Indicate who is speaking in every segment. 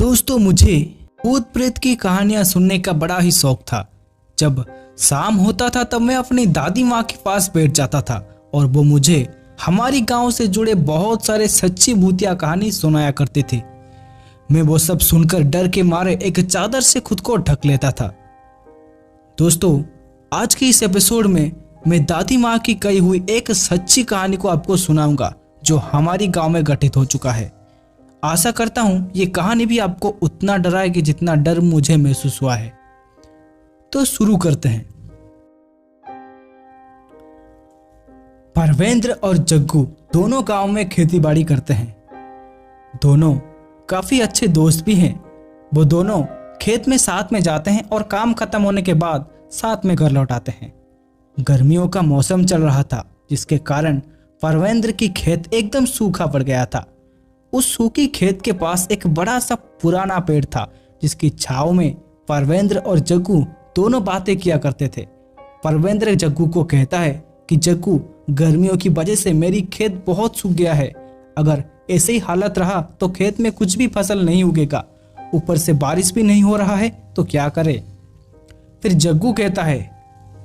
Speaker 1: दोस्तों, मुझे भूत प्रेत की कहानियां सुनने का बड़ा ही शौक था। जब शाम होता था तब मैं अपनी दादी माँ के पास बैठ जाता था और वो मुझे हमारी गांव से जुड़े बहुत सारे सच्ची भूतिया कहानी सुनाया करते थे। मैं वो सब सुनकर डर के मारे एक चादर से खुद को ढक लेता था। दोस्तों, आज के इस एपिसोड में मैं दादी माँ की कही हुई एक सच्ची कहानी को आपको सुनाऊंगा जो हमारी गांव में घटित हो चुका है। आशा करता हूं ये कहानी भी आपको उतना डराएगी जितना डर मुझे महसूस हुआ है। तो शुरू करते हैं। परवेंद्र और जग्गू दोनों गांव में खेती बाड़ी करते हैं। दोनों काफी अच्छे दोस्त भी हैं। वो दोनों खेत में साथ में जाते हैं और काम खत्म होने के बाद साथ में घर लौट आते हैं। गर्मियों का मौसम चल रहा था जिसके कारण परवेंद्र की खेत एकदम सूखा पड़ गया था। उस सूखी खेत के पास एक बड़ा सा पुराना पेड़ था जिसकी छांव में परवेंद्र और जग्गू दोनों बातें किया करते थे। परवेंद्र जग्गू को कहता है कि जग्गू, गर्मियों की वजह से मेरी खेत बहुत सूख गया है। अगर ऐसे ही हालत रहा तो खेत में कुछ भी फसल नहीं उगेगा। ऊपर से बारिश भी नहीं हो रहा है तो क्या करे। फिर जग्गू कहता है,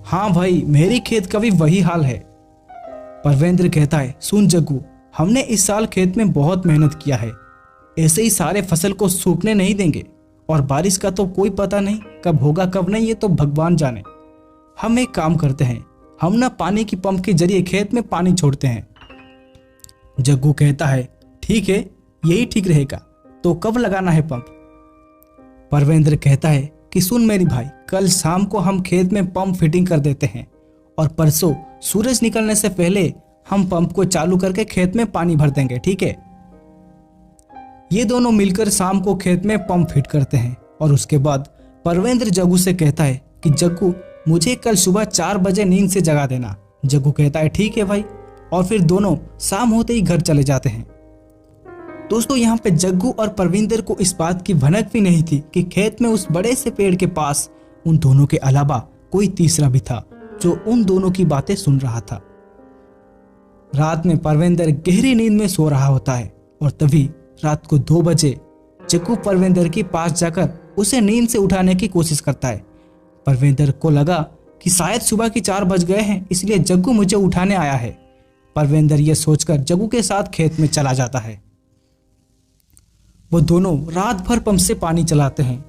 Speaker 1: हाँ भाई, मेरी खेत का भी वही हाल है। परवेंद्र कहता है, सुन जग्गू, हमने इस साल खेत में बहुत मेहनत किया है। ऐसे ही सारे फसल को सूखने नहीं देंगे और बारिश का तो कोई पता नहीं कब होगा कब नहीं, ये तो भगवान जाने। हम एक काम करते हैं, हम ना पानी की पंप के जरिए खेत में पानी छोड़ते हैं। जग्गू कहता है, ठीक है, यही ठीक रहेगा। तो कब लगाना है पंप? परवेंद्र कहता है कि सुन मेरी भाई, कल शाम को हम खेत में पंप फिटिंग कर देते हैं और परसों सूरज निकलने से पहले हम पंप को चालू करके खेत में पानी भर देंगे, ठीक है। ये दोनों मिलकर शाम को खेत में पंप फिट करते हैं और उसके बाद परवेंद्र जग्गू से कहता है कि जग्गू, मुझे कल सुबह 4 बजे नींद से जगा देना। जग्गू कहता है, ठीक है भाई। और फिर दोनों शाम होते ही घर चले जाते हैं। दोस्तों, यहाँ पे जग्गू और परविंदर को इस बात की भनक भी नहीं थी कि खेत में उस बड़े से पेड़ के पास उन दोनों के अलावा कोई तीसरा भी था जो उन दोनों की बातें सुन रहा था। रात में परवेंद्र गहरी नींद में सो रहा होता है और तभी रात को 2 बजे जग्गू परवेंद्र के पास जाकर उसे नींद से उठाने की कोशिश करता है। परवेंद्र को लगा कि शायद सुबह के 4 बज गए हैं, इसलिए जग्गू मुझे उठाने आया है। परवेंद्र यह सोचकर जग्गू के साथ खेत में चला जाता है। वो दोनों रात भर पंप से पानी चलाते हैं।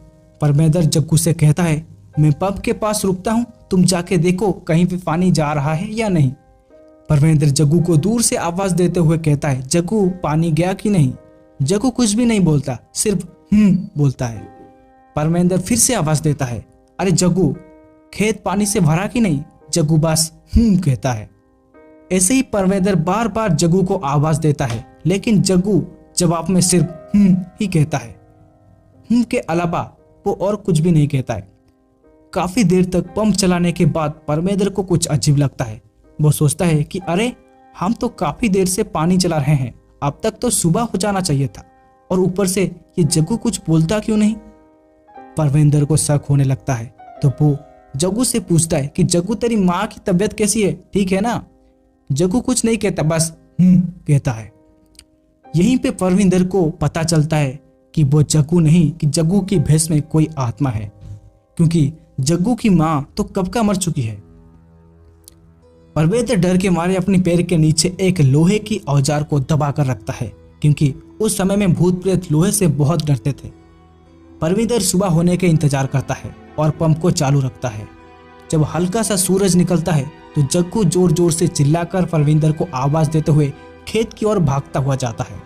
Speaker 1: परवेंद्र जग्गू से कहता है, मैं पंप के पास रुकता हूँ, तुम जाके देखो कहीं पे पानी जा रहा है या नहीं। परवेंद्र जग्गू को दूर से आवाज देते हुए कहता है, जग्गू, पानी गया कि नहीं? जग्गू कुछ भी नहीं बोलता, सिर्फ बोलता है। परवेंद्र फिर से आवाज देता है, अरे जग्गू, खेत पानी से भरा कि नहीं? जग्गू बस कहता है। ऐसे ही परवेंद्र बार बार जग्गू को आवाज देता है, लेकिन जग्गू जवाब में सिर्फ ही कहता है। के अलावा वो और कुछ भी नहीं कहता है। काफी देर तक पंप चलाने के बाद परवेंद्र को कुछ अजीब लगता है। वो सोचता है कि अरे, हम तो काफी देर से पानी चला रहे हैं, अब तक तो सुबह हो जाना चाहिए था, और ऊपर से ये जग्गू कुछ बोलता क्यों नहीं? परवेंद्र को शक होने लगता है तो वो जग्गू से पूछता है कि जग्गू, तेरी माँ की तबीयत कैसी है, ठीक है ना? जग्गू कुछ नहीं कहता, बस कहता है। यहीं पे परवेंद्र को पता चलता है कि वो जग्गू नहीं, कि जग्गू की भैंस में कोई आत्मा है, क्योंकि जग्गू की माँ तो कब का मर चुकी है। परवेंद्र डर के मारे अपने पैर के नीचे एक लोहे की औजार को दबा कर रखता है, क्योंकि उस समय में भूत प्रेत लोहे से बहुत डरते थे। परवेंद्र सुबह होने के इंतजार करता है और पंप को चालू रखता है। जब हल्का सा सूरज निकलता है तो जग्गू जोर जोर से चिल्लाकर परवेंद्र को आवाज देते हुए खेत की ओर भागता हुआ जाता है।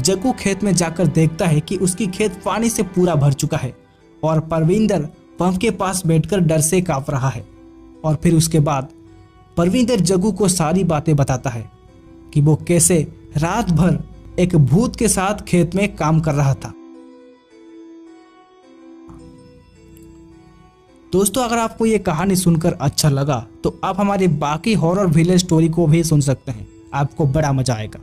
Speaker 1: जग्गू खेत में जाकर देखता है कि उसकी खेत पानी से पूरा भर चुका है और परवेंद्र पंप के पास बैठकर डर से कांप रहा है। और फिर उसके बाद परवेंद्र जग्गू को सारी बातें बताता है कि वो कैसे रात भर एक भूत के साथ खेत में काम कर रहा था। दोस्तों, अगर आपको ये कहानी सुनकर अच्छा लगा तो आप हमारी बाकी हॉरर विलेज स्टोरी को भी सुन सकते हैं, आपको बड़ा मजा आएगा।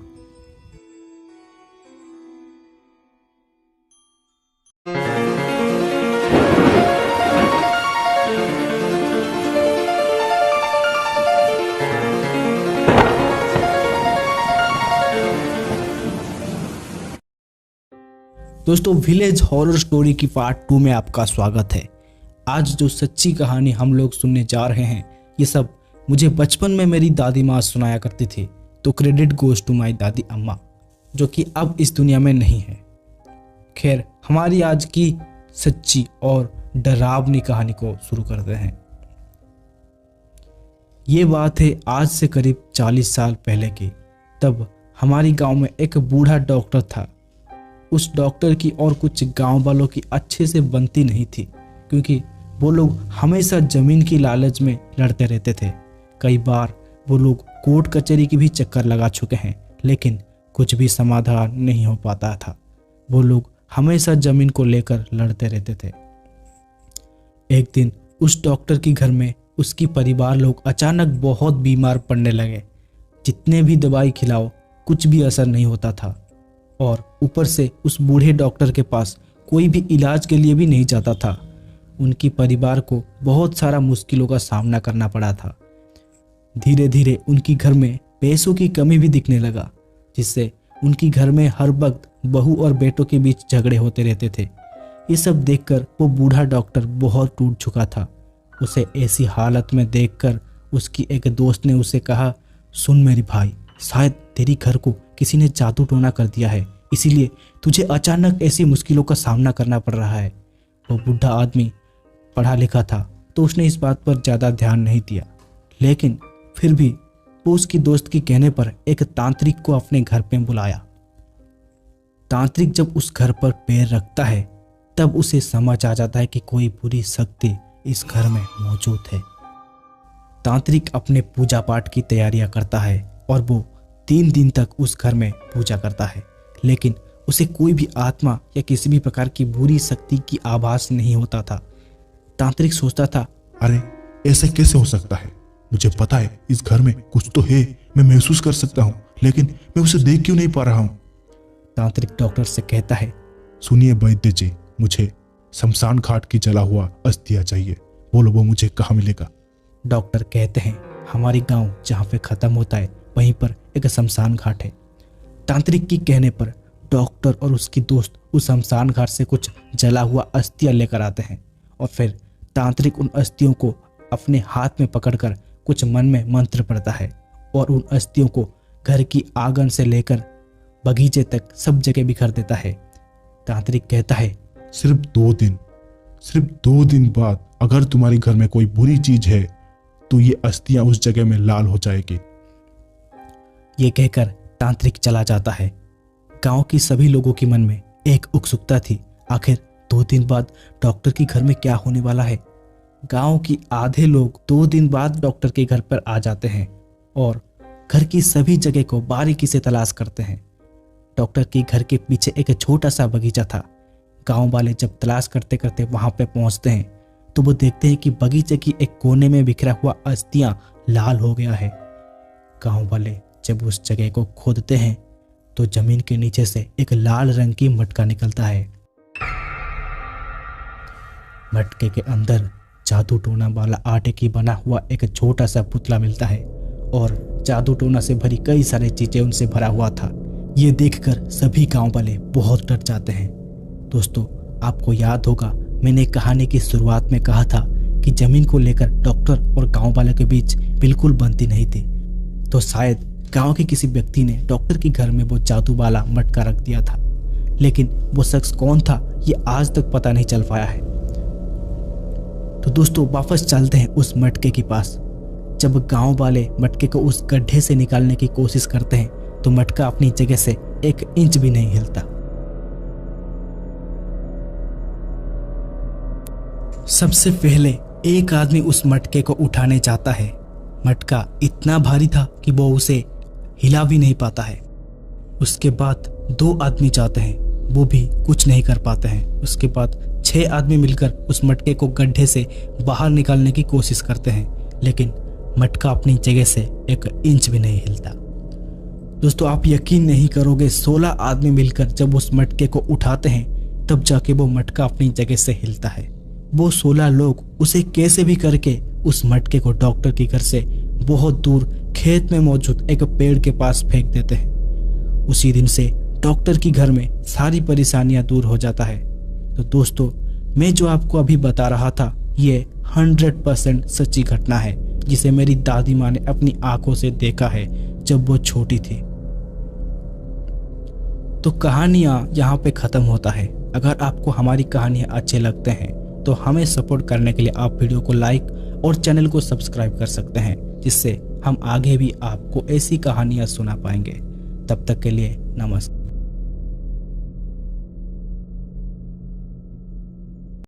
Speaker 1: दोस्तों, विलेज हॉरर स्टोरी की पार्ट 2 में आपका स्वागत है। आज जो सच्ची कहानी हम लोग सुनने जा रहे हैं, ये सब मुझे बचपन में मेरी दादी माँ सुनाया करती थी। तो क्रेडिट गोज टू माई दादी अम्मा, जो कि अब इस दुनिया में नहीं है। खैर, हमारी आज की सच्ची और डरावनी कहानी को शुरू करते हैं। ये बात है आज से करीब 40 साल पहले की। तब हमारी गांव में एक बूढ़ा डॉक्टर था। उस डॉक्टर की और कुछ गांव वालों की अच्छे से बनती नहीं थी, क्योंकि वो लोग हमेशा जमीन की लालच में लड़ते रहते थे। कई बार वो लोग कोर्ट कचहरी की भी चक्कर लगा चुके हैं, लेकिन कुछ भी समाधान नहीं हो पाता था। वो लोग हमेशा जमीन को लेकर लड़ते रहते थे। एक दिन उस डॉक्टर के घर में उसकी परिवार लोग अचानक बहुत बीमार पड़ने लगे। जितने भी दवाई खिलाओ कुछ भी असर नहीं होता था, और ऊपर से उस बूढ़े डॉक्टर के पास कोई भी इलाज के लिए भी नहीं जाता था। उनकी परिवार को बहुत सारा मुश्किलों का सामना करना पड़ा था। धीरे धीरे उनकी घर में पैसों की कमी भी दिखने लगा, जिससे उनकी घर में हर वक्त बहू और बेटों के बीच झगड़े होते रहते थे। ये सब देखकर वो बूढ़ा डॉक्टर बहुत टूट चुका था। उसे ऐसी हालत में देखकर उसकी एक दोस्त ने उसे कहा, सुन मेरी भाई, शायद तेरी घर को किसी ने जादू टोना कर दिया है, इसीलिए तुझे अचानक ऐसी मुश्किलों का सामना करना पड़ रहा है। वो बूढ़ा आदमी पढ़ा लिखा था, तो उसने इस बात पर ज़्यादा ध्यान नहीं दिया, लेकिन फिर भी वो उसकी दोस्त के कहने पर एक तांत्रिक को अपने घर पे बुलाया। तांत्रिक जब उस घर पर पैर रखता है, तब उसे समझ आ जाता है कि कोई बुरी शक्ति इस घर में मौजूद है। तांत्रिक अपने पूजा पाठ की तैयारियां करता है और वो 3 दिन तक उस घर में पूजा करता है, लेकिन उसे कोई भी आत्मा या किसी भी प्रकार की बुरी शक्ति की आभास नहीं होता था। तांत्रिक सोचता था,
Speaker 2: अरे ऐसे कैसे हो सकता है? मुझे पता है इस घर में कुछ तो है, मैं महसूस कर सकता हूँ, लेकिन मैं उसे देख क्यों नहीं पा रहा हूँ।
Speaker 1: तांत्रिक डॉक्टर से कहता है,
Speaker 2: सुनिए वैद्य जी, मुझे शमशान घाट की जला हुआ अस्थियां चाहिए। बोलो वो मुझे कहाँ मिलेगा?
Speaker 1: डॉक्टर कहते हैं, हमारी गांव जहाँ पे ख़त्म होता है वहीं पर एक शमशान घाट है। तांत्रिक की कहने पर डॉक्टर और उसकी दोस्त उस शमशान घाट से कुछ जला हुआ अस्थियां लेकर आते हैं, और फिर तांत्रिक उन अस्थियों को अपने हाथ में पकड़कर कुछ मन में मंत्र पढ़ता है, और उन अस्थियों को घर की आंगन से लेकर बगीचे तक सब जगह बिखर देता है। तांत्रिक कहता है,
Speaker 2: सिर्फ 2 दिन बाद अगर तुम्हारे घर में कोई बुरी चीज है तो ये अस्थियां उस जगह में लाल हो जाएगी।
Speaker 1: ये कहकर तांत्रिक चला जाता है। गांव की सभी लोगों के मन में एक उत्सुकता थी, आखिर 2 दिन बाद डॉक्टर के घर में क्या होने वाला है। गांव की आधे लोग 2 दिन बाद डॉक्टर के घर पर आ जाते हैं और घर की सभी जगह को बारीकी से तलाश करते हैं। डॉक्टर के घर के पीछे एक छोटा सा बगीचा था। गांव वाले जब तलाश करते करते वहां पे पहुंचते हैं, तो वो देखते हैं कि बगीचे की एक कोने में बिखरा हुआ अस्थियां लाल हो गया है। गांव वाले जब उस जगह को खोदते हैं, तो जमीन के नीचे से एक लाल रंग की मटका निकलता है। मटके के अंदर जादू टोना वाला आटे की बना हुआ एक छोटा सा पुतला मिलता है, और जादू टोना से भरी कई सारी चीजें उनसे भरा हुआ था। ये देखकर सभी गांव वाले बहुत डर जाते हैं। दोस्तों, आपको याद होगा मैंने कहानी की शुरुआत में कहा था कि जमीन को लेकर डॉक्टर और गांव वाले के बीच बिल्कुल बनती नहीं थी। तो शायद गांव के किसी व्यक्ति ने डॉक्टर के घर में वो जादू वाला मटका रख दिया था, लेकिन वो शख्स कौन था ये आज तक पता नहीं चल पाया है। तो दोस्तों, वापस चलते हैं उस मटके के पास। जब गांव वाले मटके को उस गड्ढे से निकालने की कोशिश करते हैं, तो मटका अपनी जगह से 1 इंच भी नहीं हिलता। सबसे पहले एक आदमी उस मटके को उठाने जाता है। मटका इतना भारी था कि वो उसे हिला भी नहीं पाता है। उसके बाद 2 आदमी जाते हैं, वो भी कुछ नहीं कर पाते हैं। उसके बाद 6 आदमी मिलकर उस मटके को गड्ढे से बाहर निकालने की कोशिश करते हैं, लेकिन मटका अपनी जगह से 1 इंच भी नहीं हिलता। दोस्तों, आप यकीन नहीं करोगे, 16 आदमी मिलकर जब उस मटके को उठाते हैं, तब जाके वो मटका अपनी जगह से हिलता है। वो 16 लोग उसे कैसे भी करके उस मटके को डॉक्टर के घर से बहुत दूर खेत में मौजूद एक पेड़ के पास फेंक देते हैं। उसी दिन से डॉक्टर की घर में सारी परेशानियां दूर हो जाता है। तो दोस्तों, मैं जो आपको अभी बता रहा था ये 100% सच्ची घटना है, जिसे मेरी दादी माँ ने अपनी आंखों से देखा है जब वो छोटी थी। तो कहानियाँ यहाँ पे ख़त्म होता है। अगर आपको हमारी कहानियाँ अच्छे लगते हैं तो हमें सपोर्ट करने के लिए आप वीडियो को लाइक और चैनल को सब्सक्राइब कर सकते हैं, जिससे हम आगे भी आपको ऐसी कहानियाँ सुना पाएंगे। तब तक के लिए नमस्कार।